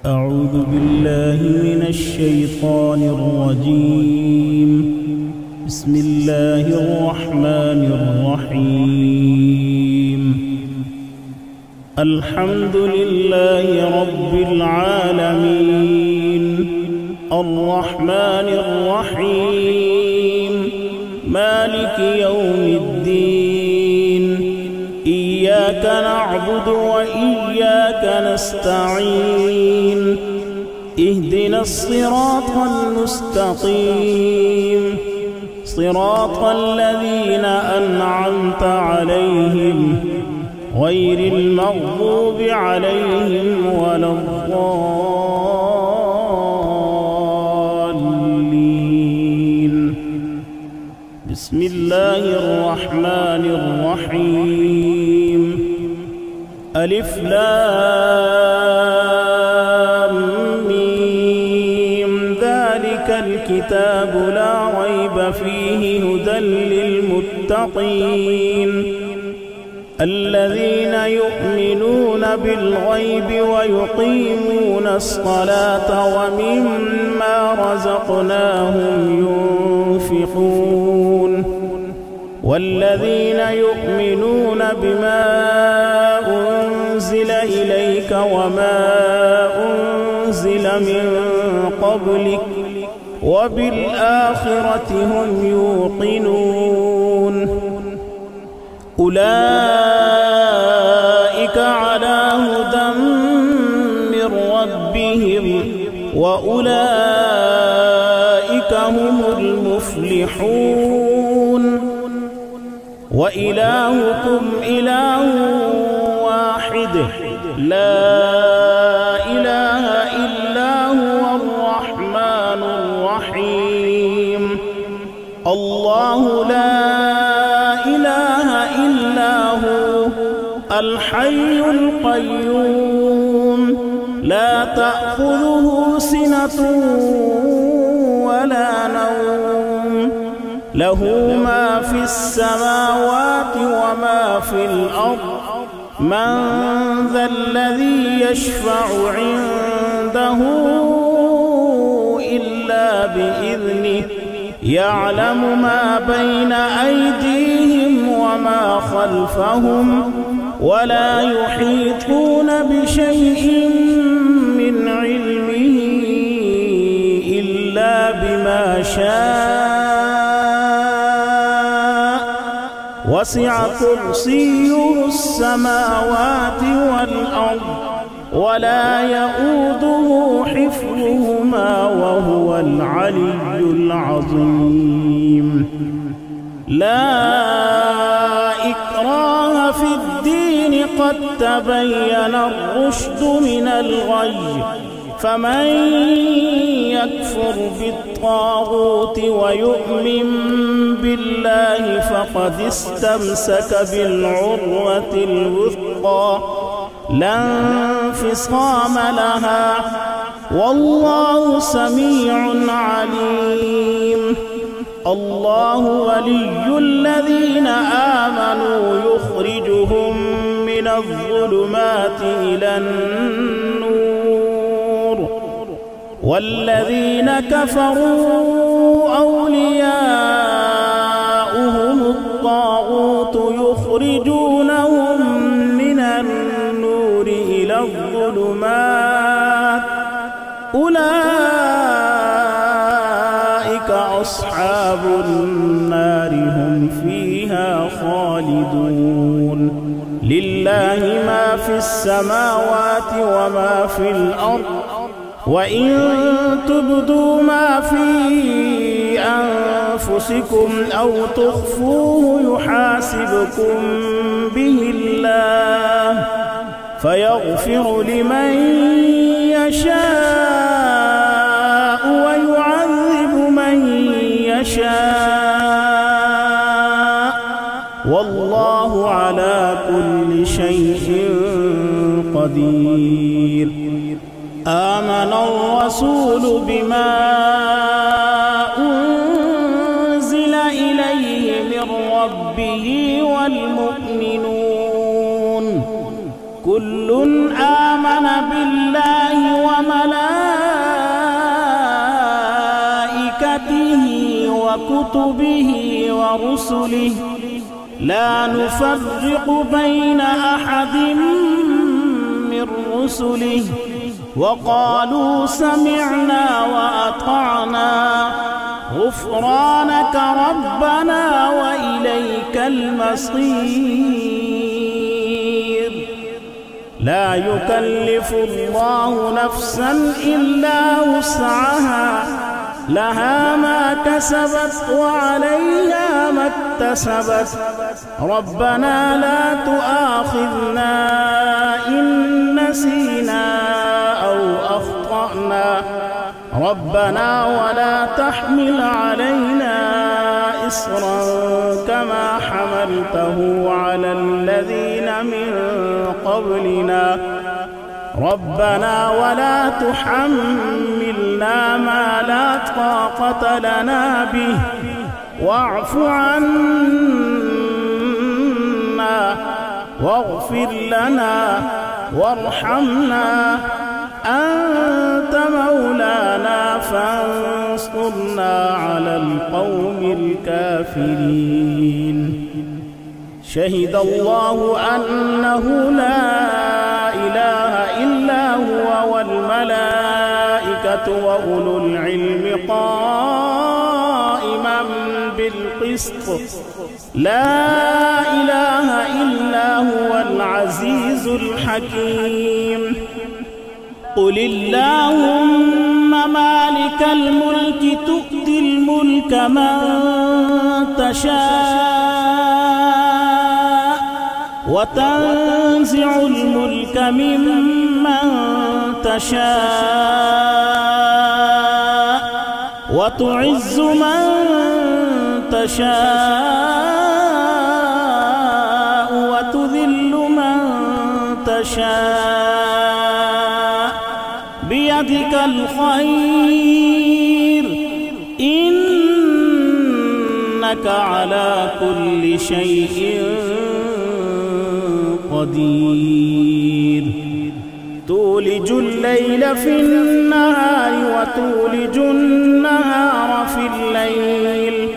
أعوذ بالله من الشيطان الرجيم. بسم الله الرحمن الرحيم. الحمد لله رب العالمين، الرحمن الرحيم، مالك يوم الدين. إياك نعبد وإياك نستعين. اهدنا الصراط المستقيم، صراط الذين أنعمت عليهم غير المغضوب عليهم ولا الضالين. بسم الله الرحمن الرحيم. ألف لام ميم. ذلك الكتاب لا ريب فيه هدى للمتقين الذين يؤمنون بالغيب ويقيمون الصلاة ومما رزقناهم ينفقون والذين يؤمنون بما أنزل إليك وما أنزل من قبلك وبالآخرة هم يوقنون. أولئك على هدى من ربهم وأولئك هم المفلحون. وإلهكم إله واحد لا إله إلا هو الرحمن الرحيم. الله لا إله إلا هو الحي القيوم لا تأخذه سنة ولا نوم له ما في السماوات وما في الأرض. من ذا الذي يشفع عنده إلا بإذنه يعلم ما بين أيديهم وما خلفهم ولا يحيطون بشيء من علمه إلا بما شاء. وسع كرسيه السماوات والأرض ولا يؤوده حفظهما وهو العلي العظيم. لا إكراه في الدين قد تبين الرشد من الغي. فمن يكفر بالطاغوت ويؤمن بالله فقد استمسك بالعروة الوثقى لا انفصام لها والله سميع عليم. الله ولي الذين آمنوا يخرجهم من الظلمات إلى النور والذين كفروا أولياؤهم الطاغوت يخرجونهم من النور إلى الظلمات. أولئك أصحاب النار هم فيها خالدون. لله ما في السماوات وما في الأرض وإن تبدوا ما في أنفسكم أو تخفوه يحاسبكم به الله فيغفر لمن يشاء ويعذب من يشاء والله على كل شيء قدير. آمن الرسول بما أنزل إليه من ربه والمؤمنون كل آمن بالله وملائكته وكتبه ورسله لا نفرق بين أحد من رسله وقالوا سمعنا وأطعنا غفرانك ربنا وإليك المصير. لا يكلف الله نفسا إلا وسعها لها ما كسبت وعليها ما اكتسبت ربنا لا تؤاخذنا إن نسينا أو أخطأنا ربنا ولا تحمل علينا إصرا كما حملته على الذين من قبلنا ربنا ولا تحملنا ما لا طاقة لنا به واعف عنا واغفر لنا وارحمنا أنت مولانا فانصرنا على القوم الكافرين. شهد الله أنه لا إله إلا هو والملائكة وأولو العلم قائما بالقسط لا إله إلا هو العزيز الحكيم. قل اللهم مالك الملك تؤتي الملك من تشاء وتنزع الملك ممن تشاء وتعز من تشاء وتذل من تشاء بيدك الخير إنك على كل شيء قدير. تولج الليل في النهار وتولج النهار في الليل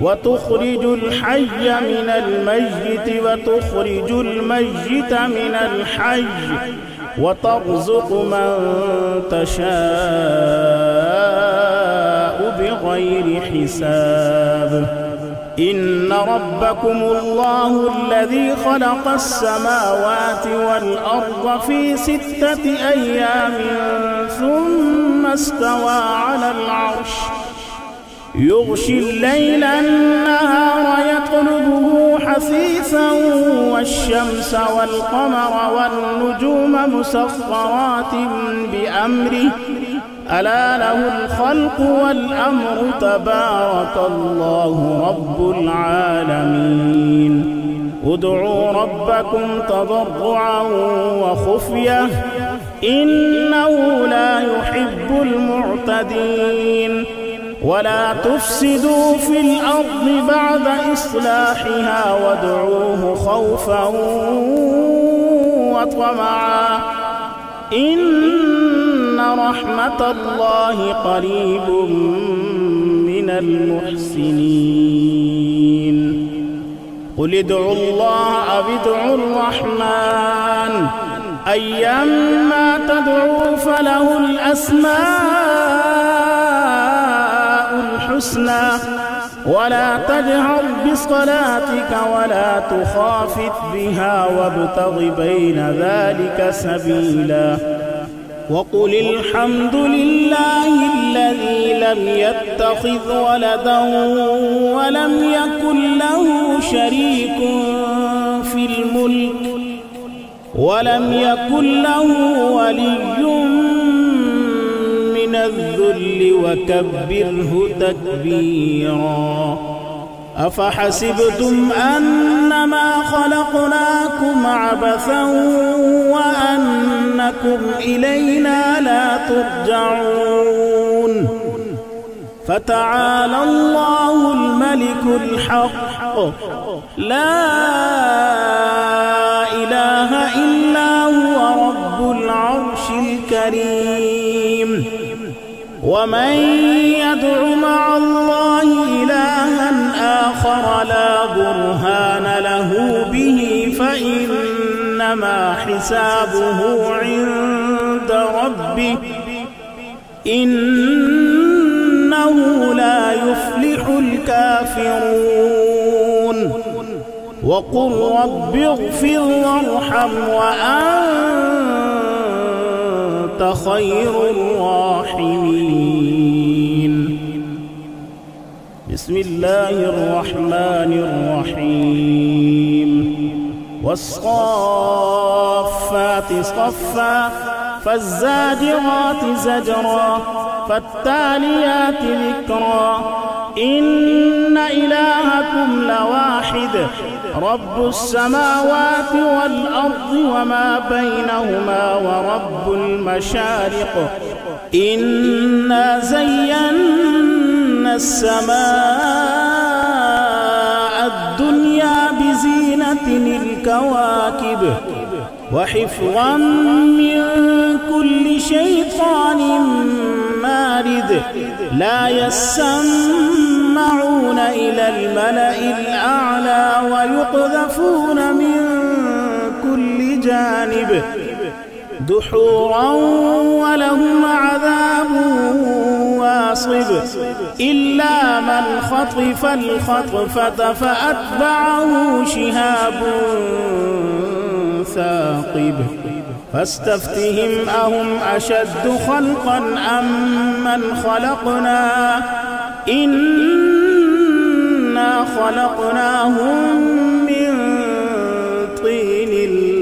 وتخرج الحي من الميت وتخرج الميت من الحي وترزق من تشاء بغير حساب. إن ربكم الله الذي خلق السماوات والأرض في 6 أيام ثم استوى على العرش يغشي الليل النهار يطلبه حثيثا والشمس والقمر والنجوم مسخرات بأمره ألا له الخلق والأمر تبارك الله رب العالمين. ادعوا ربكم تضرعا وخفية إنه لا يحب المعتدين. ولا تفسدوا في الأرض بعد إصلاحها وادعوه خوفا وطمعا إن رحمة الله قريب من المحسنين. قل ادعوا الله أو ادعوا الرحمن أيما تدعوا فله الأسماء الحسنى ولا تجهر بصلاتك ولا تخافت بها وابتغ بين ذلك سبيلا. وقل الحمد لله الذي لم يتخذ ولدا ولم يكن له شريك في الملك ولم يكن له ولي من الذل وكبره تكبيرا. أفحسبتم أنما خلقناكم عبثا وأنكم إلينا لا ترجعون. فتعالى الله الملك الحق لا إله إلا هو رب العرش الكريم. ومن يدع مع الله إلها آخر لا برهان له به فإنما حسابه عند ربه إنه لا يفلح الكافرون وقل رب اغفر وارحم وأنت خير الراحمين. بسم الله الرحمن الرحيم. والصافات صفا فالزاجرات زجرا فالتاليات ذكرا إن إلهكم لواحد رب السماوات والأرض وما بينهما ورب المشارق إنا زينا السماء الدنيا بزينة الكواكب وحفظا من كل شيطان مارد لا يسمعون إلى الملأ الأعلى ويقذفون من كل جانب دحورا ولهم عذاب واصب إلا من خطف الخطفة فأتبعه شهاب ثاقب فاستفتهم أهم أشد خلقا أم من خلقنا إنا خلقناهم من طين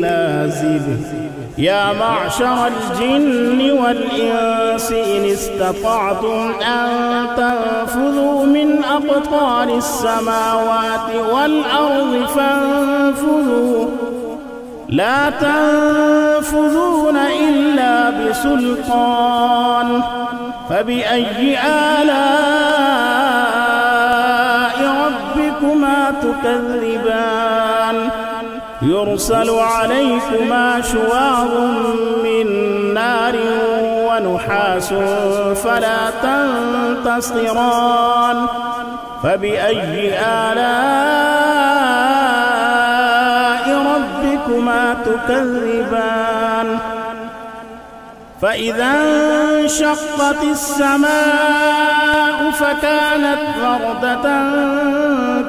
لازب يا معشر الجن والإنس إن استطعتم أن تنفذوا من أقطار السماوات والأرض فانفذوا لا تنفذون إلا بسلطان فبأي آلاء ربكما تكذبان يرسل عليكما شواظ من نار ونحاس فلا تنتصران فبأي آلاء ربكما تكذبان فإذا انشقت السماء فكانت وردة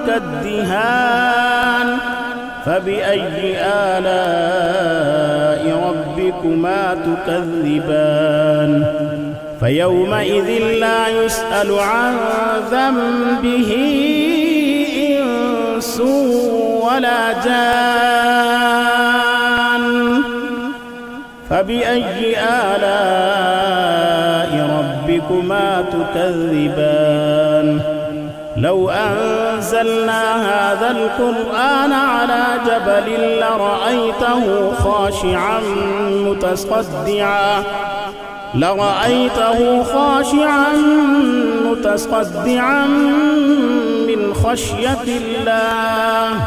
كالدهان فبأي آلاء ربكما تكذبان فيومئذ لا يسأل عن ذنبه إنس ولا جان فبأي آلاء ربكما تكذبان لو أنزلنا هذا القرآن على جبل لرأيته خاشعا متصدعا من خشية الله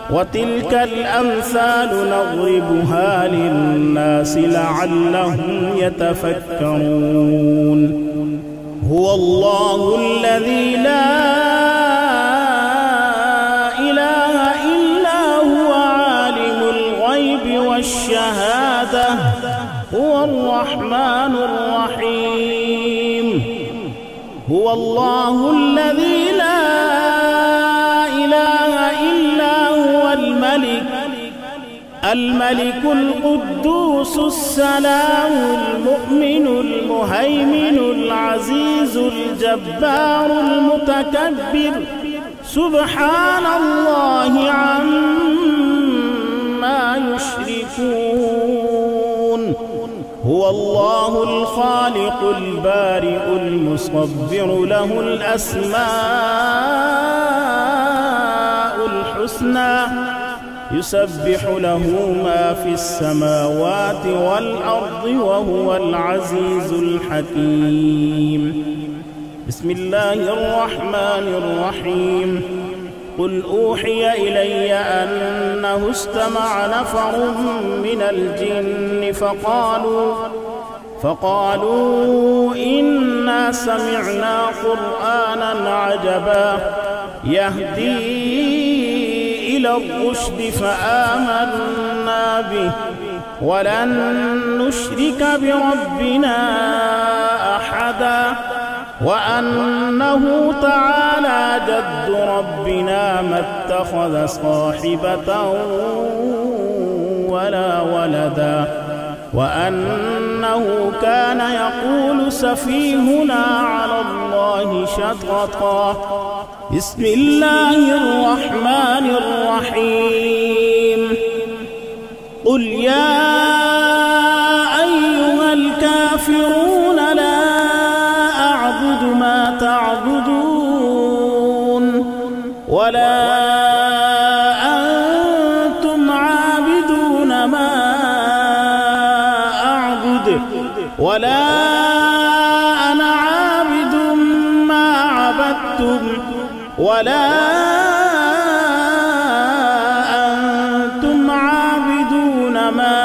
وتلك الأمثال نضربها للناس لعلهم يتفكرون هو الله الذي لا إله إلا هو عالم الغيب والشهادة هو الرحمن الرحيم هو الله الذي لا إله إلا هو الملك القدوس السلام المؤمن المهيمن العزيز الجبار المتكبر سبحان الله عما يشركون هو الله الخالق البارئ المصور له الأسماء الحسنى يسبح له ما في السماوات والأرض وهو العزيز الحكيم بسم الله الرحمن الرحيم قل أوحي إلي أنه استمع نفر من الجن فقالوا إنا سمعنا قرآنا عجبا يهدي إلى الرشد فآمنا به ولن نشرك بربنا أحدا وأنه تعالى جد ربنا ما اتخذ صاحبة ولا ولدا وأنه كان يقول سفيهنا على الله شططا. بسم الله الرحمن الرحيم. قل يا أيها الكافرون لا أعبد ما تعبدون ولا أنتم عابدون ما أعبد ولا أنا عابد ما عبدتم ولا أنتم عابدون ما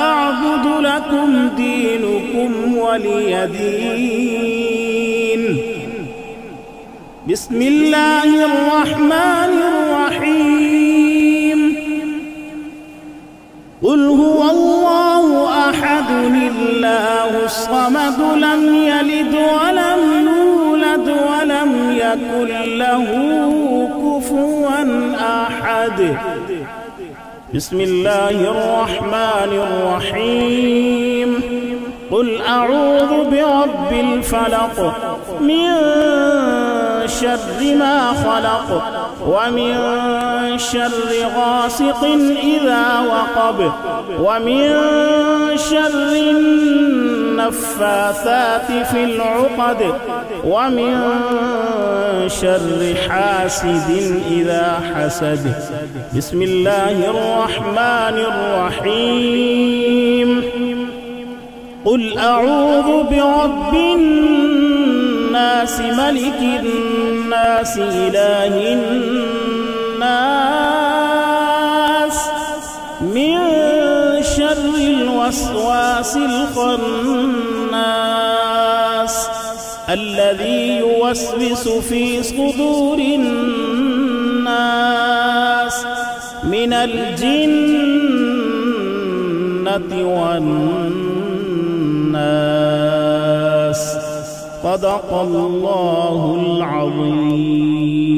أعبد لكم دينكم ولي دين. بسم الله الرحمن الرحيم. قل هو الله أحد الله الصمد لم يلد ولم يولد ولم يكن له كفوا أحد. بسم الله الرحمن الرحيم. قل أعوذ برب الفلق من شر ما خلق ومن شر غاسق إذا وقب ومن شر النفاثات في العقد ومن شر حاسد إذا حسد. بسم الله الرحمن الرحيم. قل أعوذ برب الناس ملك الناس إله الناس من شر الوسواس الخناس الذي يوسوس في صدور الناس من الجنة والناس. صدق الله العظيم.